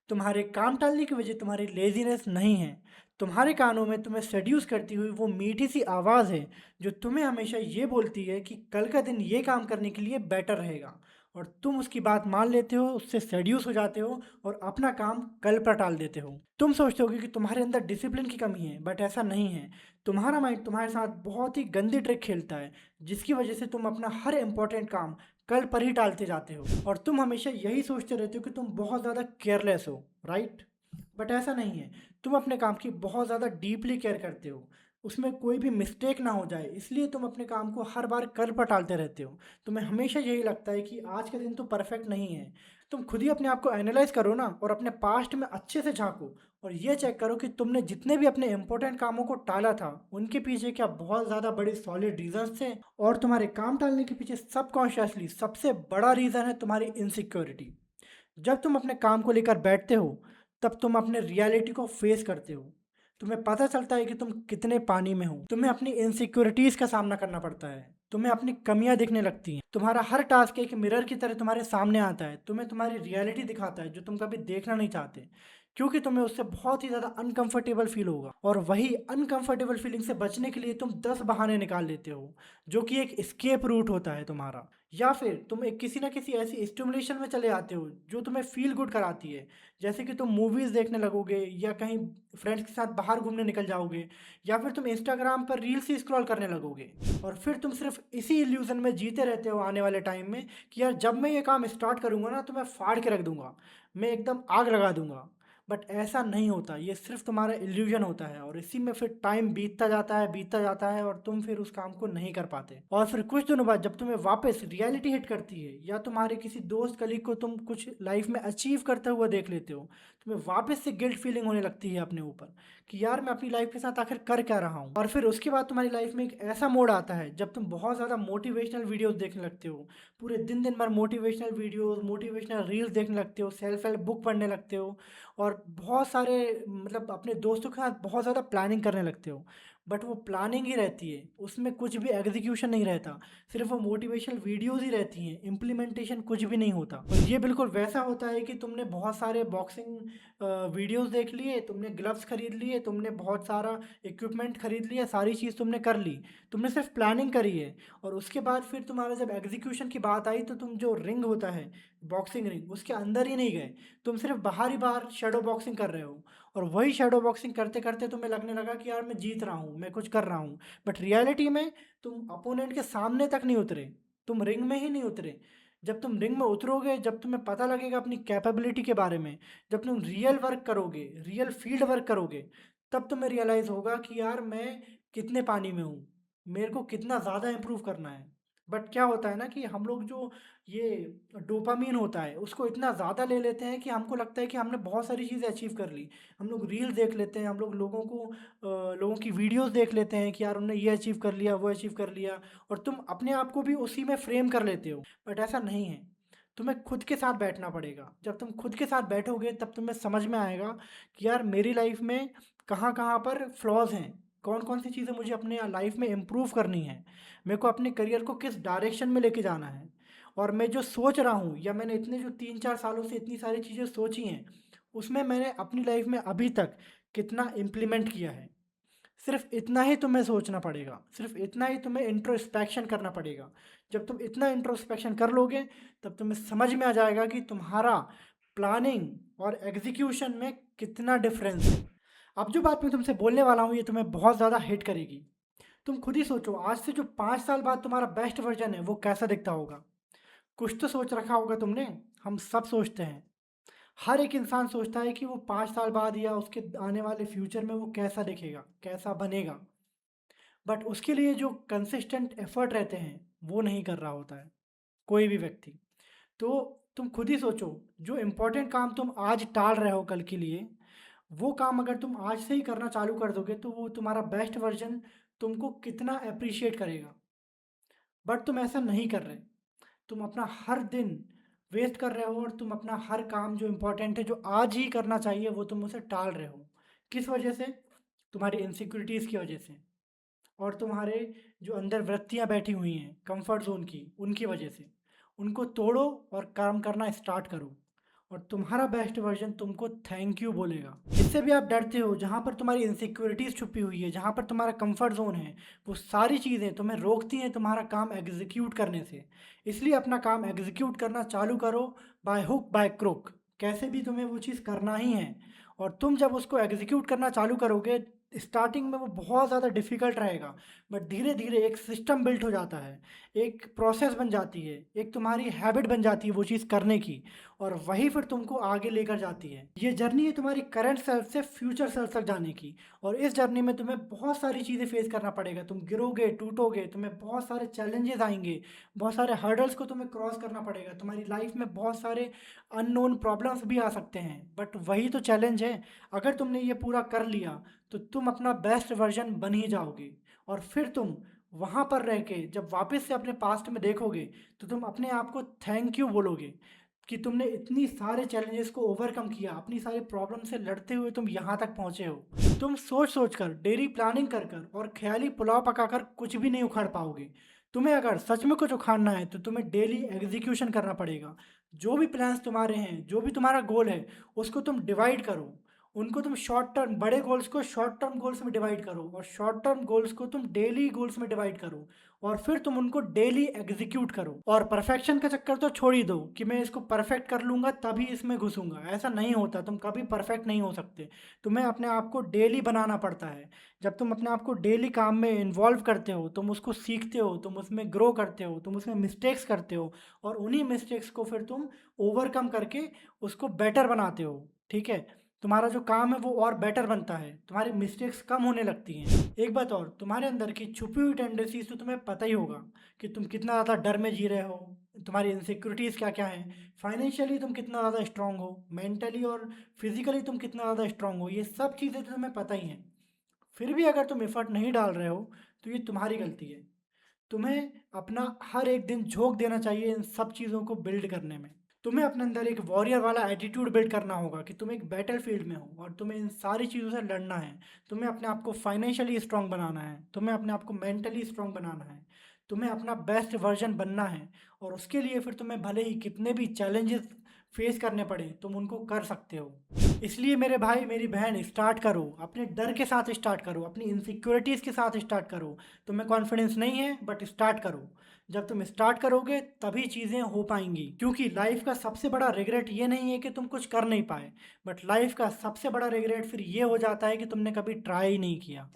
तुम्हारे काम टालने की वजह तुम्हारी लेज़ीनेस नहीं है। तुम्हारे कानों में तुम्हें सेड्यूस करती हुई वो मीठी-सी आवाज़ है, जो तुम्हें हमेशा ये बोलती है कि कल का दिन ये काम करने के लिए बेटर रहेगा। और तुम उसकी बात मान लेते हो, उससे सेड्यूस हो जाते हो और अपना काम कल पर टाल देते हो। तुम सोचते होगे कि तुम्हारे अंदर डिसिप्लिन की कमी है, बट ऐसा नहीं है। तुम्हारा माइंड तुम्हारे साथ बहुत ही गंदी ट्रिक खेलता है, जिसकी वजह से तुम अपना हर इम्पोर्टेंट काम कल पर ही टालते जाते हो और तुम हमेशा यही सोचते रहते हो कि तुम बहुत ज़्यादा केयरलेस हो, राइट? बट ऐसा नहीं है। तुम अपने काम की बहुत ज़्यादा डीपली केयर करते हो, उसमें कोई भी मिस्टेक ना हो जाए, इसलिए तुम अपने काम को हर बार कल पर टालते रहते हो। तुम्हें हमेशा यही लगता है कि आज का दिन तो परफेक्ट नहीं है। तुम खुद ही अपने आप को एनालाइज करो ना, और अपने पास्ट में अच्छे से झांको और ये चेक करो कि तुमने जितने भी अपने इंपॉर्टेंट कामों को टाला था, उनके पीछे क्या बहुत ज़्यादा बड़े सॉलिड रीजंस थे। और तुम्हारे काम टालने के पीछे सबकॉन्शियसली सबसे बड़ा रीज़न है तुम्हारी इनसिक्योरिटी। जब तुम अपने काम को लेकर बैठते हो, तब तुम अपने रियलिटी को फेस करते हो। तुम्हें पता चलता है कि तुम कितने पानी में हो। तुम्हें अपनी इनसिक्योरिटीज़ का सामना करना पड़ता है। तुम्हें अपनी कमियां दिखने लगती हैं। तुम्हारा हर टास्क एक मिरर की तरह तुम्हारे सामने आता है, तुम्हें तुम्हारी रियलिटी दिखाता है जो तुम कभी देखना नहीं चाहते, क्योंकि तुम्हें उससे बहुत ही ज़्यादा अनकंफर्टेबल फील होगा। और वही अनकंफर्टेबल फीलिंग से बचने के लिए तुम 10 बहाने निकाल लेते हो, जो कि एक एस्केप रूट होता है तुम्हारा। या फिर तुम एक किसी ना किसी ऐसी स्टिमुलेशन में चले आते हो जो तुम्हें फील गुड कराती है, जैसे कि तुम मूवीज़ देखने लगोगे या कहीं फ्रेंड्स के साथ बाहर घूमने निकल जाओगे, या फिर तुम इंस्टाग्राम पर रील्स ही स्क्रॉल करने लगोगे। और फिर तुम सिर्फ इसी इल्यूजन में जीते रहते हो आने वाले टाइम में कि यार जब मैं ये काम स्टार्ट करूंगा ना, तो मैं फाड़ के रख दूंगा, मैं एकदम आग लगा दूंगा। बट ऐसा नहीं होता, ये सिर्फ तुम्हारा इल्यूजन होता है, और इसी में फिर टाइम बीतता जाता है और तुम फिर उस काम को नहीं कर पाते। और फिर कुछ दिनों बाद जब तुम्हें वापस रियलिटी हिट करती है, या तुम्हारे किसी दोस्त कलीग को तुम कुछ लाइफ में अचीव करते हुए देख लेते हो, तुम्हें वापस से गिल्ट फीलिंग होने लगती है अपने ऊपर कि यार मैं अपनी लाइफ के साथ आखिर कर क्या रहा हूँ। और फिर उसके बाद तुम्हारी लाइफ में एक ऐसा मोड़ आता है जब तुम बहुत ज़्यादा मोटिवेशनल वीडियोस देखने लगते हो, पूरे दिन दिन भर मोटिवेशनल वीडियोस, मोटिवेशनल रील्स देखने लगते हो, सेल्फ हेल्प बुक पढ़ने लगते हो, और बहुत सारे मतलब अपने दोस्तों के साथ बहुत ज़्यादा प्लानिंग करने लगते हो। बट वो प्लानिंग ही रहती है, उसमें कुछ भी एग्जीक्यूशन नहीं रहता, सिर्फ वो मोटिवेशनल वीडियोस ही रहती हैं, इम्प्लीमेंटेशन कुछ भी नहीं होता। और ये बिल्कुल वैसा होता है कि तुमने बहुत सारे बॉक्सिंग वीडियोस देख लिए, तुमने ग्लव्स खरीद लिए, तुमने बहुत सारा इक्विपमेंट खरीद लिया, सारी चीज़ तुमने कर ली, तुमने सिर्फ प्लानिंग करी है। और उसके बाद फिर तुम्हारा जब एग्जीक्यूशन की बात आई, तो तुम जो रिंग होता है, बॉक्सिंग रिंग, उसके अंदर ही नहीं गए, तुम सिर्फ बाहर ही बाहर शेडो बॉक्सिंग कर रहे हो। और वही शेडो बॉक्सिंग करते करते तुम्हें लगने लगा कि यार मैं जीत रहा हूँ, मैं कुछ कर रहा हूँ। बट रियलिटी में तुम अपोनेंट के सामने तक नहीं उतरे, तुम रिंग में ही नहीं उतरे। जब तुम रिंग में उतरोगे, जब तुम्हें पता लगेगा अपनी कैपेबिलिटी के बारे में, जब तुम रियल वर्क करोगे, रियल फील्ड वर्क करोगे, तब तुम्हें रियलाइज़ होगा कि यार मैं कितने पानी में हूँ, मेरे को कितना ज़्यादा इम्प्रूव करना है। बट क्या होता है ना कि हम लोग जो ये डोपामीन होता है, उसको इतना ज़्यादा ले लेते हैं कि हमको लगता है कि हमने बहुत सारी चीज़ें अचीव कर ली। हम लोग रील देख लेते हैं, हम लोग लोगों की वीडियोस देख लेते हैं कि यार उन्होंने ये अचीव कर लिया, वो अचीव कर लिया, और तुम अपने आप को भी उसी में फ्रेम कर लेते हो। बट ऐसा नहीं है, तुम्हें खुद के साथ बैठना पड़ेगा। जब तुम खुद के साथ बैठोगे, तब तुम्हें समझ में आएगा कि यार मेरी लाइफ में कहाँ कहाँ पर फ्लॉज हैं, कौन कौन सी चीज़ें मुझे अपने लाइफ में इम्प्रूव करनी है, मेरे को अपने करियर को किस डायरेक्शन में लेके जाना है। और मैं जो सोच रहा हूँ, या मैंने इतने जो 3-4 सालों से इतनी सारी चीज़ें सोची हैं, उसमें मैंने अपनी लाइफ में अभी तक कितना इम्प्लीमेंट किया है। सिर्फ इतना ही तुम्हें सोचना पड़ेगा, सिर्फ इतना ही तुम्हें इंट्रोस्पेक्शन करना पड़ेगा। जब तुम इतना इंट्रोस्पेक्शन कर लोगे, तब तुम्हें समझ में आ जाएगा कि तुम्हारा प्लानिंग और एग्जीक्यूशन में कितना डिफरेंस है। अब जो बात मैं तुमसे बोलने वाला हूँ, ये तुम्हें बहुत ज़्यादा हिट करेगी। तुम खुद ही सोचो, आज से जो 5 साल बाद तुम्हारा बेस्ट वर्जन है, वो कैसा दिखता होगा। कुछ तो सोच रखा होगा तुमने। हम सब सोचते हैं, हर एक इंसान सोचता है कि वो 5 साल बाद या उसके आने वाले फ्यूचर में वो कैसा दिखेगा, कैसा बनेगा। बट उसके लिए जो कंसिस्टेंट एफर्ट रहते हैं, वो नहीं कर रहा होता है कोई भी व्यक्ति। तो तुम खुद ही सोचो, जो इम्पोर्टेंट काम तुम आज टाल रहे हो कल के लिए, वो काम अगर तुम आज से ही करना चालू कर दोगे, तो वो तुम्हारा बेस्ट वर्जन तुमको कितना अप्रिशिएट करेगा। बट तुम ऐसा नहीं कर रहे। तुम अपना हर दिन वेस्ट कर रहे हो, और तुम अपना हर काम जो इम्पोर्टेंट है, जो आज ही करना चाहिए, वो तुम उसे टाल रहे हो। किस वजह से? तुम्हारी इनसिक्योरिटीज़ की वजह से, और तुम्हारे जो अंदर वृत्तियाँ बैठी हुई हैं कंफर्ट जोन की, उनकी वजह से। उनको तोड़ो और काम करना स्टार्ट करो। और तुम्हारा बेस्ट वर्जन तुमको थैंक यू बोलेगा। जिससे भी आप डरते हो, जहाँ पर तुम्हारी इनसिक्योरिटीज़ छुपी हुई है, जहाँ पर तुम्हारा कंफर्ट जोन है, वो सारी चीज़ें तुम्हें रोकती हैं तुम्हारा काम एग्जीक्यूट करने से। इसलिए अपना काम एग्जीक्यूट करना चालू करो, बाय हुक बाय क्रुक। कैसे भी तुम्हें वो चीज़ करना ही है। और तुम जब उसको एग्जीक्यूट करना चालू करोगे, स्टार्टिंग में वो बहुत ज़्यादा डिफ़िकल्ट रहेगा, बट धीरे धीरे एक सिस्टम बिल्ट हो जाता है, एक प्रोसेस बन जाती है, एक तुम्हारी हैबिट बन जाती है वो चीज़ करने की, और वही फिर तुमको आगे लेकर जाती है। ये जर्नी है तुम्हारी करंट सेल्फ से फ्यूचर सेल्फ तक जाने की। और इस जर्नी में तुम्हें बहुत सारी चीज़ें फेस करना पड़ेगा। तुम गिरोगे, टूटोगे, तुम्हें बहुत सारे चैलेंजेस आएंगे, बहुत सारे हर्डल्स को तुम्हें क्रॉस करना पड़ेगा। तुम्हारी लाइफ में बहुत सारे अननोन प्रॉब्लम्स भी आ सकते हैं, बट वही तो चैलेंज है। अगर तुमने ये पूरा कर लिया तो तुम अपना बेस्ट वर्जन बन ही जाओगे। और फिर तुम वहाँ पर रह के जब वापस से अपने पास्ट में देखोगे, तो तुम अपने आप को थैंक यू बोलोगे कि तुमने इतनी सारे चैलेंजेस को ओवरकम किया, अपनी सारी प्रॉब्लम से लड़ते हुए तुम यहाँ तक पहुँचे हो। तुम सोच सोच कर, डेली प्लानिंग कर कर और ख्याली पुलाव पकाकर कुछ भी नहीं उखाड़ पाओगे। तुम्हें अगर सच में कुछ उखाड़ना है तो तुम्हें डेली एग्जीक्यूशन करना पड़ेगा। जो भी प्लान्स तुम्हारे हैं, जो भी तुम्हारा गोल है, उसको तुम डिवाइड करो। उनको तुम शॉर्ट टर्म, बड़े गोल्स को शॉर्ट टर्म गोल्स में डिवाइड करो, और शॉर्ट टर्म गोल्स को तुम डेली गोल्स में डिवाइड करो, और फिर तुम उनको डेली एग्जीक्यूट करो। और परफेक्शन का चक्कर तो छोड़ ही दो कि मैं इसको परफेक्ट कर लूँगा तभी इसमें घुसूँगा। ऐसा नहीं होता, तुम कभी परफेक्ट नहीं हो सकते। तुम्हें अपने आप को डेली बनाना पड़ता है। जब तुम अपने आप को डेली काम में इन्वॉल्व करते हो, तुम उसको सीखते हो, तुम उसमें ग्रो करते हो, तुम उसमें मिस्टेक्स करते हो, और उन्हीं मिस्टेक्स को फिर तुम ओवरकम करके उसको बेटर बनाते हो। ठीक है? तुम्हारा जो काम है वो और बेटर बनता है, तुम्हारी मिस्टेक्स कम होने लगती हैं। एक बात और, तुम्हारे अंदर की छुपी हुई टेंडेंसीज तो तुम्हें पता ही होगा कि तुम कितना ज़्यादा डर में जी रहे हो, तुम्हारी इनसिक्योरिटीज़ क्या क्या हैं, फाइनेंशियली तुम कितना ज़्यादा स्ट्रांग हो, मेंटली और फिजिकली तुम कितना ज़्यादा स्ट्रांग हो, ये सब चीज़ें तो तुम्हें पता ही हैं। फिर भी अगर तुम एफर्ट नहीं डाल रहे हो तो ये तुम्हारी गलती है। तुम्हें अपना हर एक दिन झोंक देना चाहिए इन सब चीज़ों को बिल्ड करने में। तुम्हें अपने अंदर एक वॉरियर वाला एटीट्यूड बिल्ड करना होगा कि तुम एक बैटल फील्ड में हो और तुम्हें इन सारी चीज़ों से लड़ना है। तुम्हें अपने आप को फाइनेंशियली स्ट्रांग बनाना है, तुम्हें अपने आप को मेंटली स्ट्रांग बनाना है, तुम्हें अपना बेस्ट वर्जन बनना है। और उसके लिए फिर तुम्हें भले ही कितने भी चैलेंजेस फेस करने पड़े, तुम उनको कर सकते हो। इसलिए मेरे भाई मेरी बहन, स्टार्ट करो, अपने डर के साथ स्टार्ट करो, अपनी इनसिक्योरिटीज़ के साथ स्टार्ट करो। तुम्हें कॉन्फिडेंस नहीं है बट स्टार्ट करो। जब तुम स्टार्ट करोगे तभी चीज़ें हो पाएंगी, क्योंकि लाइफ का सबसे बड़ा रिग्रेट ये नहीं है कि तुम कुछ कर नहीं पाए, बट लाइफ का सबसे बड़ा रिग्रेट फिर ये हो जाता है कि तुमने कभी ट्राई ही नहीं किया।